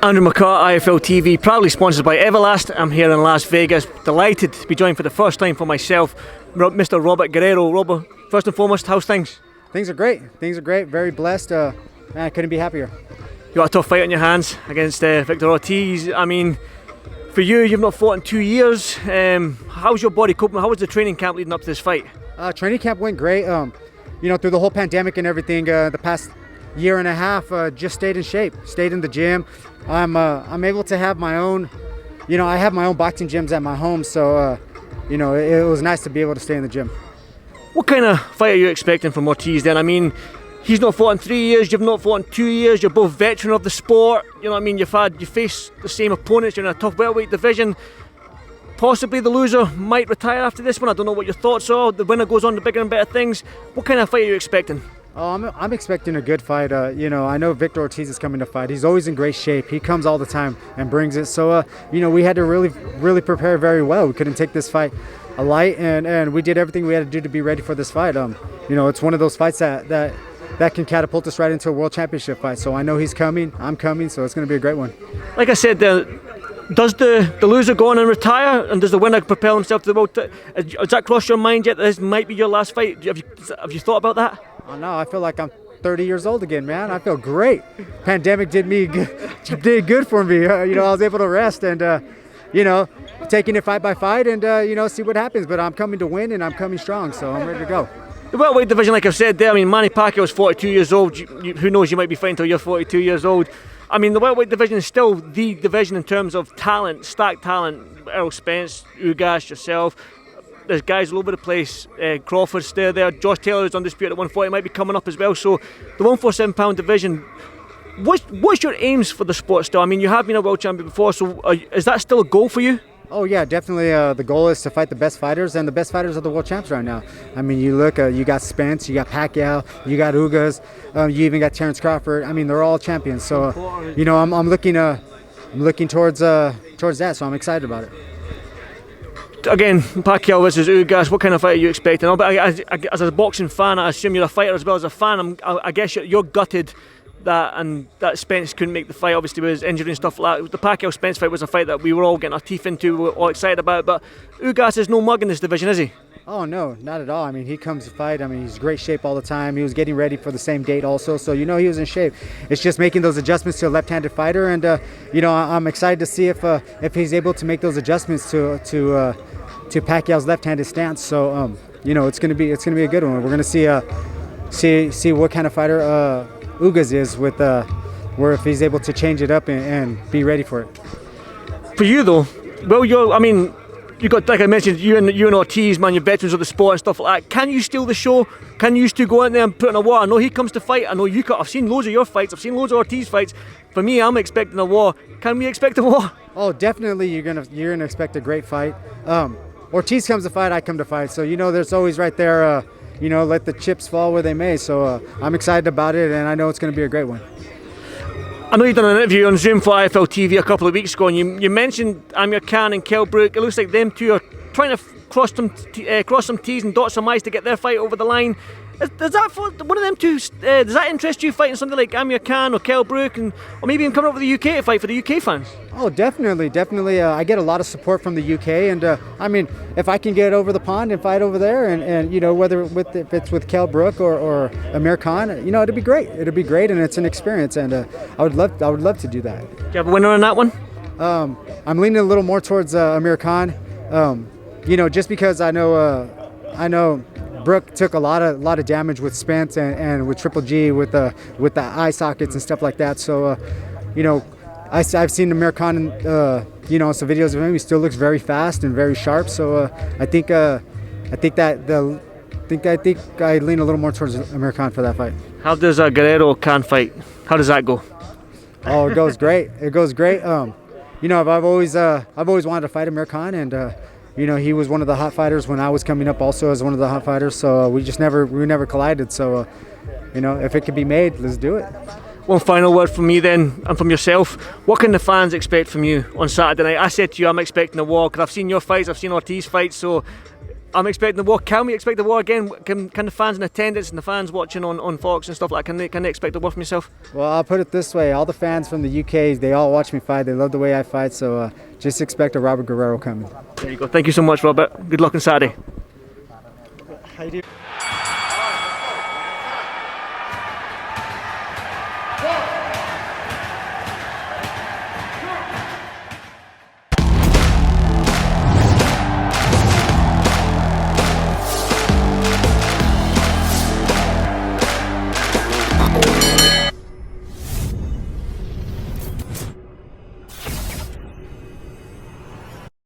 Andrew McCART, IFL TV, proudly sponsored by Everlast. I'm here in Las Vegas, delighted to be joined for the first time for myself, Mr. Robert Guerrero. Robert, first and foremost, how's things? Things are great. Things are great. Very blessed. Man, I couldn't be happier. You got a tough fight on your hands against Victor Ortiz. I mean, for you, you've not fought in 2 years. How's your body coping? How was the training camp leading up to this fight? Training camp went great. You know, through the whole pandemic and everything, the past year and a half, just stayed in shape, stayed in the gym. I'm able to have my own, you know, I have my own boxing gyms at my home, so you know, it was nice to be able to stay in the gym. What kind of fight are you expecting from Ortiz then? I mean, he's not fought in 3 years, you've not fought in 2 years, you're both veteran of the sport, you know what I mean, you face the same opponents, you're in a tough welterweight division. Possibly the loser might retire after this one. I don't know what your thoughts are. The winner goes on to bigger and better things. What kind of fight are you expecting? Oh, I'm expecting a good fight. You know, I know Victor Ortiz is coming to fight. He's always in great shape. He comes all the time and brings it. So, you know, we had to really prepare very well. We couldn't take this fight light, and we did everything we had to do to be ready for this fight. You know, it's one of those fights that can catapult us right into a world championship fight. So I know he's coming. I'm coming. So it's going to be a great one. Like I said, does the loser go on and retire, and does the winner propel himself to the world? Has that crossed your mind yet? That this might be your last fight. Have you thought about that? Oh no, I feel like I'm 30 years old again, man. I feel great. Pandemic did good for me. You know, I was able to rest and, you know, taking it fight by fight and, you know, see what happens. But I'm coming to win and I'm coming strong, so I'm ready to go. The welterweight division, like I've said there, I mean, Manny Pacquiao is 42 years old. Who knows, you might be fighting until you're 42 years old. I mean, the welterweight division is still the division in terms of talent, stacked talent. Errol Spence, Ugas, yourself. There's guys all over the place. Crawford's still there. Josh Taylor is undisputed at 140, might be coming up as well. So the 147-pound division, what's your aims for the sport still? I mean, you have been a world champion before, so is that still a goal for you? Oh yeah, definitely. The goal is to fight the best fighters, and the best fighters are the world champs right now. I mean, you look, you got Spence, you got Pacquiao, you got Ugas, you even got Terrence Crawford. I mean, they're all champions. So, you know, I'm looking towards that. So I'm excited about it. Again, Pacquiao versus Ugas, what kind of fight are you expecting? As a boxing fan, I assume you're a fighter as well as a fan. I guess you're gutted that Spence couldn't make the fight, obviously with his injury and stuff like that. The Pacquiao-Spence fight was a fight that we were all getting our teeth into, we were all excited about, but Ugas is no mug in this division, is he? Oh no, not at all. I mean, he comes to fight. I mean, he's in great shape all the time. He was getting ready for the same date also, so you know he was in shape. It's just making those adjustments to a left-handed fighter, and you know, I'm excited to see if he's able to make those adjustments to Pacquiao's left-handed stance. So you know, it's gonna be a good one. We're gonna see what kind of fighter Ugas is with where if he's able to change it up and be ready for it. For you though, well, I mean, you got, like I mentioned, you and Ortiz, man, you're veterans of the sport and stuff like that. Can you steal the show? Can you still go in there and put in a war? I know he comes to fight. I know you. I've seen loads of your fights. I've seen loads of Ortiz fights. For me, I'm expecting a war. Can we expect a war? Oh, definitely. You're gonna expect a great fight. Ortiz comes to fight, I come to fight. So you know, there's always right there. You know, let the chips fall where they may. So I'm excited about it, and I know it's going to be a great one. I know you've done an interview on Zoom for IFL TV a couple of weeks ago, and you mentioned Amir Khan and Brook. It looks like them two are trying to cross some T's and dot some I's to get their fight over the line. Does that, for one of them two, does that interest you, fighting something like Amir Khan or Brook, or maybe even coming over to the UK to fight for the UK fans? Oh, definitely. I get a lot of support from the UK, and I mean, if I can get over the pond and fight over there, and you know, whether if it's with Brook or Amir Khan, you know, it'd be great. It'd be great, and it's an experience, and I would love to do that. Do you have a winner on that one? I'm leaning a little more towards Amir Khan. You know, just because I know Brook took a lot of damage with Spence and with Triple G with the eye sockets and stuff like that. So, you know, I've seen Amir Khan, you know, some videos of him. He still looks very fast and very sharp. So I think I lean a little more towards Amir Khan for that fight. How does a Guerrero Khan fight? How does that go? Oh, it goes great. It goes great. You know, I've always wanted to fight Amir Khan, and you know, he was one of the hot fighters when I was coming up also as one of the hot fighters, so we never collided. So, you know, if it could be made, let's do it. One final word from me then, and from yourself. What can the fans expect from you on Saturday night? I said to you, I'm expecting a war, because I've seen your fights, I've seen Ortiz fights, so I'm expecting the war. Can we expect the war again? Can the fans in attendance and the fans watching on Fox and stuff like that, can they expect the war from yourself? Well, I'll put it this way: all the fans from the UK, they all watch me fight. They love the way I fight, so just expect a Robert Guerrero coming. There you go. Thank you so much, Robert. Good luck on Saturday. How you doing?